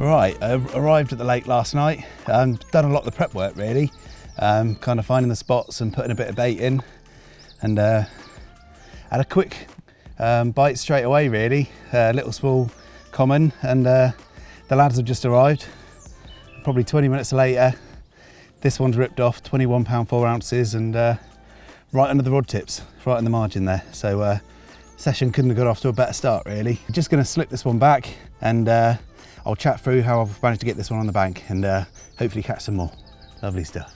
Right, I arrived at the lake last night. Done a lot of the prep work really, kind of finding the spots and putting a bit of bait in, and had a quick bite straight away really, little small common, and the lads have just arrived. Probably 20 minutes later, this one's ripped off, 21 pound 4 ounces, and right under the rod tips, right in the margin there. So session couldn't have got off to a better start really. Just going to slip this one back, and I'll chat through how I've managed to get this one on the bank and hopefully catch some more. Lovely stuff.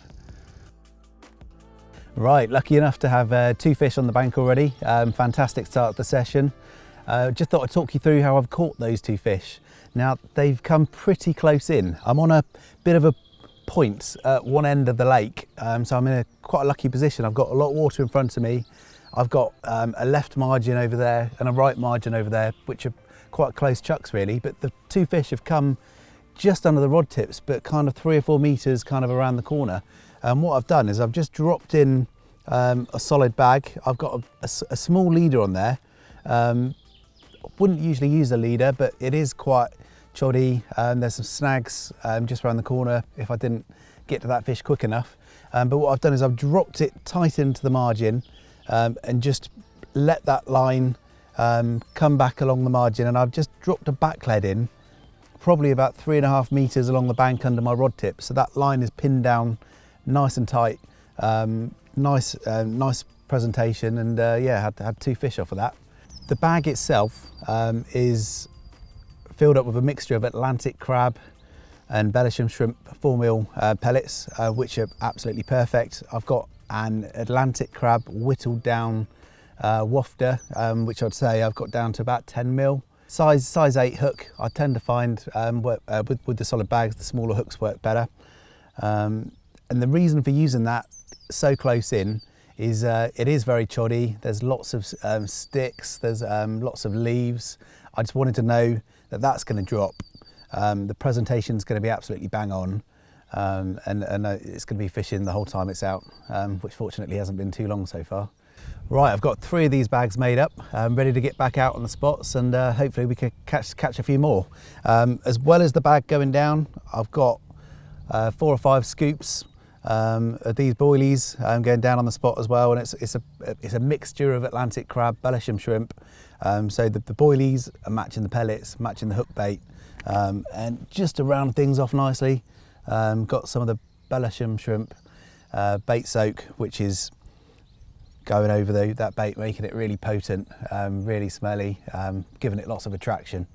Right, lucky enough to have 2 fish on the bank already. Fantastic start of the session. Just thought I'd talk you through how I've caught those 2 fish. Now, they've come pretty close in. I'm on a bit of a point at one end of the lake, so I'm in quite a lucky position. I've got a lot of water in front of me. I've got a left margin over there and a right margin over there, which are quite close chucks really, but the 2 fish have come just under the rod tips, but kind of 3 or 4 meters kind of around the corner. And what I've done is I've just dropped in a solid bag. I've got a small leader on there. Wouldn't usually use a leader, but it is quite choddy. There's some snags just around the corner if I didn't get to that fish quick enough. But what I've done is I've dropped it tight into the margin and just let that line come back along the margin, and I've just dropped a back lead in, probably about 3.5 meters along the bank under my rod tip. So that line is pinned down nice and tight. Nice presentation, and yeah, had 2 fish off of that. The bag itself is filled up with a mixture of Atlantic crab and Belgian shrimp 4mm pellets, which are absolutely perfect. I've got an Atlantic crab whittled down wafter, which I'd say I've got down to about 10mm. Size 8 hook. I tend to find with the solid bags, the smaller hooks work better. And the reason for using that so close in is it is very choddy. There's lots of sticks, there's lots of leaves. I just wanted to know that that's going to drop. The presentation's going to be absolutely bang on, and it's going to be fishing the whole time it's out, which fortunately hasn't been too long so far. Right, I've got 3 of these bags made up, ready to get back out on the spots, and hopefully we can catch a few more. As well as the bag going down, I've got 4 or 5 scoops of these boilies going down on the spot as well, and it's a mixture of Atlantic crab, Belgian shrimp. So the boilies are matching the pellets, matching the hook bait, and just to round things off nicely, got some of the Belgian shrimp bait soak, which is going over that bait, making it really potent, really smelly, giving it lots of attraction.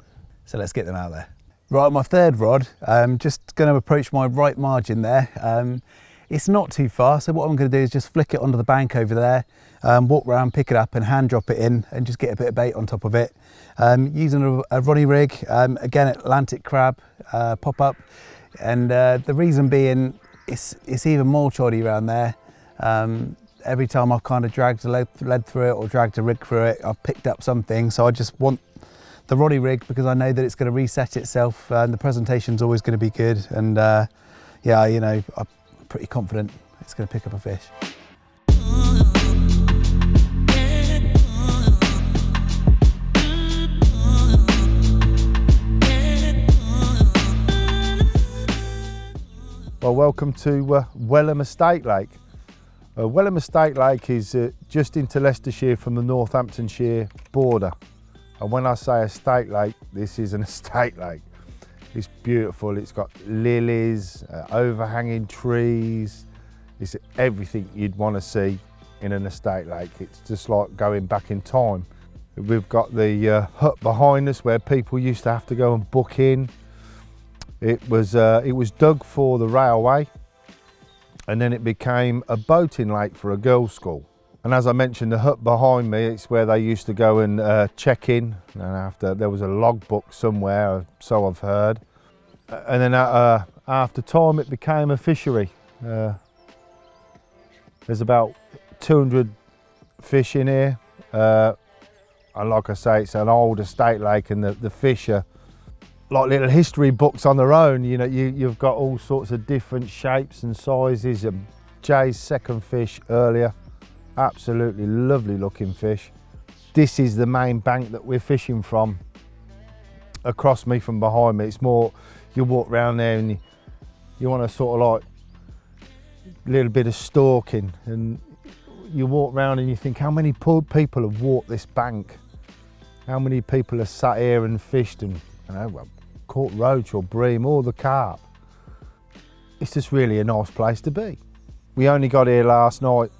So let's get them out there. Right, my 3rd rod, just going to approach my right margin there. It's not too far, so what I'm going to do is just flick it onto the bank over there, walk around, pick it up and hand drop it in and just get a bit of bait on top of it. Using a Ronnie rig, again Atlantic crab pop up, and the reason being it's even more choddy around there. Every time I've kind of dragged a lead through it or dragged a rig through it, I've picked up something, so I just want the Ronnie rig because I know that it's going to reset itself and the presentation's always going to be good, and yeah, you know, I'm pretty confident it's going to pick up a fish. Well, welcome to Welham Estate Lake. Welham Estate Lake is just into Leicestershire from the Northamptonshire border. And when I say estate lake, this is an estate lake. It's beautiful, it's got lilies, overhanging trees. It's everything you'd want to see in an estate lake. It's just like going back in time. We've got the hut behind us where people used to have to go and book in. It was dug for the railway, and then it became a boating lake for a girls' school. And as I mentioned, the hut behind me, it's where they used to go and check in, and after there was a logbook somewhere, so I've heard. And then after time it became a fishery. There's about 200 fish in here, and like I say, it's an old estate lake, and the fish are like little history books on their own. You know, you've got all sorts of different shapes and sizes. Jay's 2nd fish earlier, absolutely lovely looking fish. This is the main bank that we're fishing from. across me from behind me. It's more, you walk around there and you want to sort of like a little bit of stalking, and you walk around and you think, how many people have walked this bank? How many people have sat here and fished and, you know, well, caught roach or bream or the carp? It's just really a nice place to be. We only got here last night,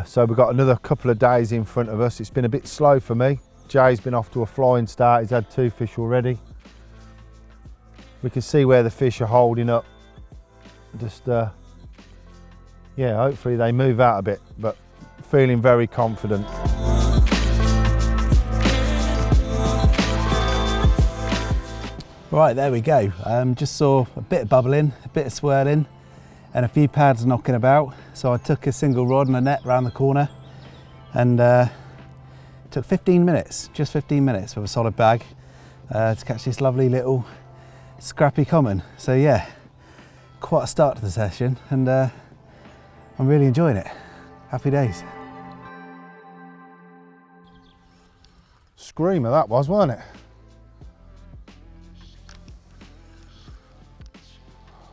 so we've got another couple of days in front of us. It's been a bit slow for me. Jay's been off to a flying start. He's had 2 fish already. We can see where the fish are holding up. Just, yeah, hopefully they move out a bit, but feeling very confident. Right, there we go. Just saw a bit of bubbling, a bit of swirling, and a few pads knocking about. So I took a single rod and a net round the corner, and took 15 minutes, just 15 minutes with a solid bag to catch this lovely little scrappy common. So yeah, quite a start to the session, and I'm really enjoying it. Happy days. Screamer that was, wasn't it?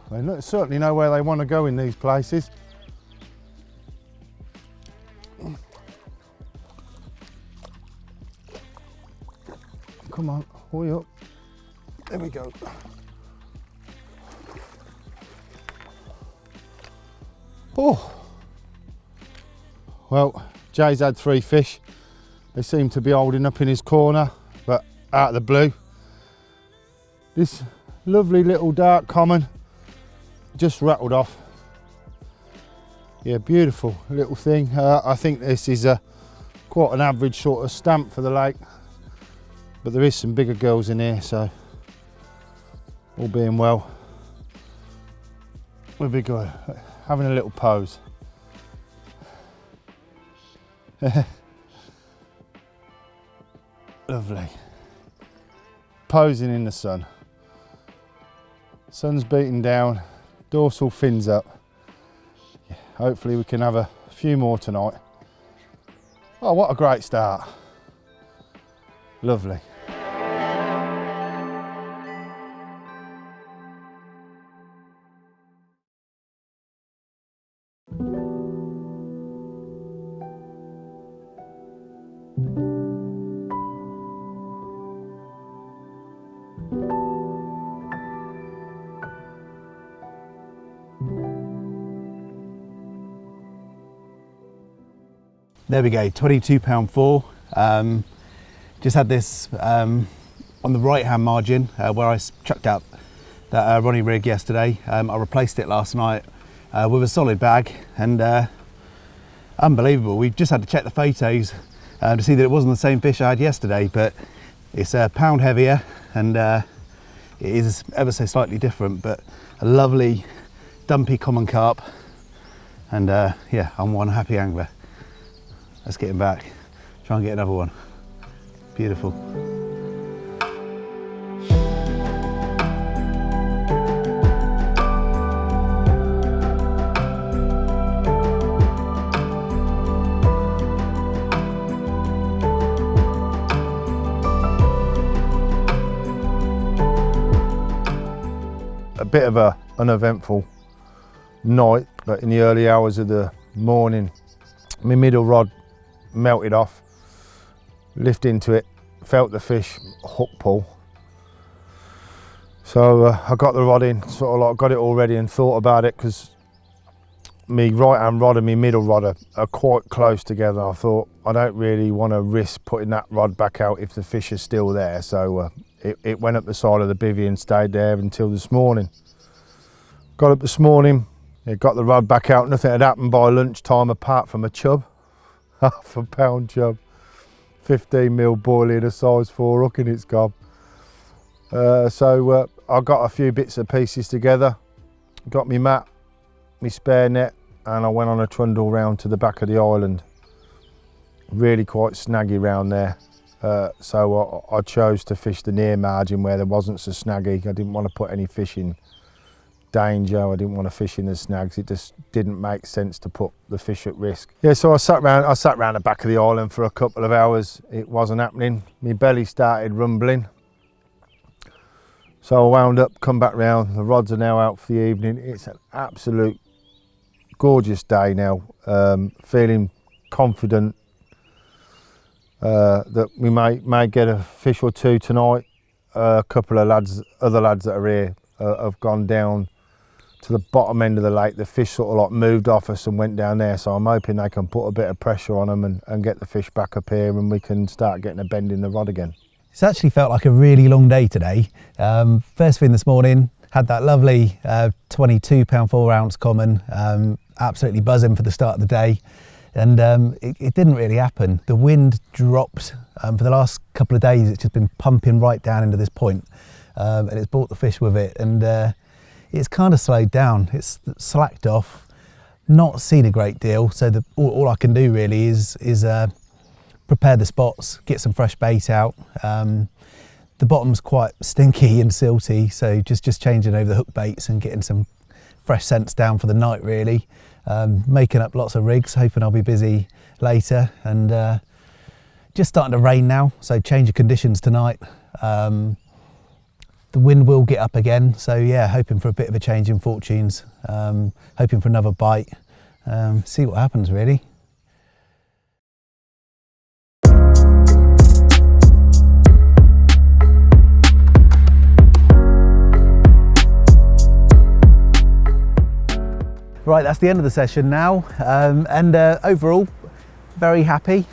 They certainly know where they want to go in these places. Come on, hurry up. There we go. Oh. Well, Jay's had 3 fish. They seem to be holding up in his corner, but out of the blue, this lovely little dark common just rattled off. Yeah, beautiful little thing. I think this is quite an average sort of stamp for the lake, but there is some bigger girls in here, so all being well, we'll be good. Having a little pose. Lovely. Posing in the sun. Sun's beating down, dorsal fins up. Yeah, hopefully we can have a few more tonight. Oh, what a great start. Lovely. There we go, 22 pound 4. Just had this on the right hand margin where I chucked out that Ronnie rig yesterday. I replaced it last night with a solid bag, and unbelievable. We just had to check the photos to see that it wasn't the same fish I had yesterday, but it's a pound heavier, and it is ever so slightly different, but a lovely dumpy common carp, and yeah, I'm one happy angler. Let's get him back, try and get another one. Beautiful. A bit of an uneventful night, but in the early hours of the morning, my middle rod melted off, lift into it, felt the fish hook pull. So I got the rod in, sort of like got it all ready and thought about it, because my right hand rod and my middle rod are quite close together. I thought I don't really want to risk putting that rod back out if the fish are still there. So it went up the side of the bivvy and stayed there until this morning. Got up this morning, got the rod back out. Nothing had happened by lunchtime apart from a chub. Half a pound chub, 15 mil boilie, a size 4 hook in its gob. So I got a few bits and pieces together, got me mat, my spare net, and I went on a trundle round to the back of the island. Really quite snaggy round there, so I chose to fish the near margin where there wasn't so snaggy. I didn't want to put any fish in danger. I didn't want to fish in the snags. It just didn't make sense to put the fish at risk. Yeah, so I sat round the back of the island for a couple of hours. It wasn't happening. My belly started rumbling. So I wound up, come back round, the rods are now out for the evening. It's an absolute gorgeous day now. Feeling confident that we may get a fish or two tonight. A couple of other lads that are here have gone down to the bottom end of the lake. The fish sort of like moved off us and went down there, so I'm hoping they can put a bit of pressure on them and get the fish back up here, and we can start getting a bend in the rod again. It's actually felt like a really long day today. First thing this morning, had that lovely 22 4 ounce common, absolutely buzzing for the start of the day, and it didn't really happen. The wind dropped. For the last couple of days it's just been pumping right down into this point, and it's brought the fish with it, and it's kind of slowed down. It's slacked off, not seen a great deal, so all I can do really is prepare the spots, get some fresh bait out. The bottom's quite stinky and silty, so just changing over the hook baits and getting some fresh scents down for the night really. Making up lots of rigs, hoping I'll be busy later, and just starting to rain now, so change of conditions tonight. The wind will get up again, so yeah, hoping for a bit of a change in fortunes, hoping for another bite, see what happens really. Right, that's the end of the session now, and overall, very happy.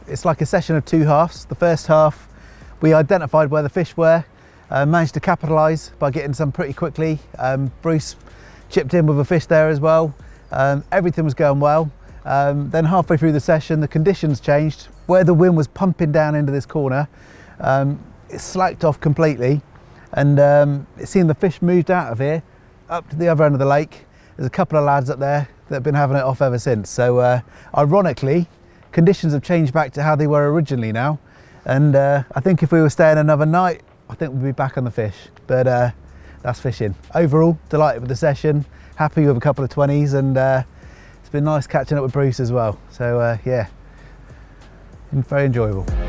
It's like a session of two halves. The first half, we identified where the fish were, managed to capitalise by getting some pretty quickly. Bruce chipped in with a fish there as well. Everything was going well. Then halfway through the session, the conditions changed. Where the wind was pumping down into this corner, it slacked off completely, and it seemed the fish moved out of here up to the other end of the lake. There's a couple of lads up there that have been having it off ever since. So ironically, conditions have changed back to how they were originally now. And I think if we were staying another night, I think we'd be back on the fish. But that's fishing. Overall, delighted with the session. Happy with a couple of 20s, and it's been nice catching up with Bruce as well. So yeah, very enjoyable.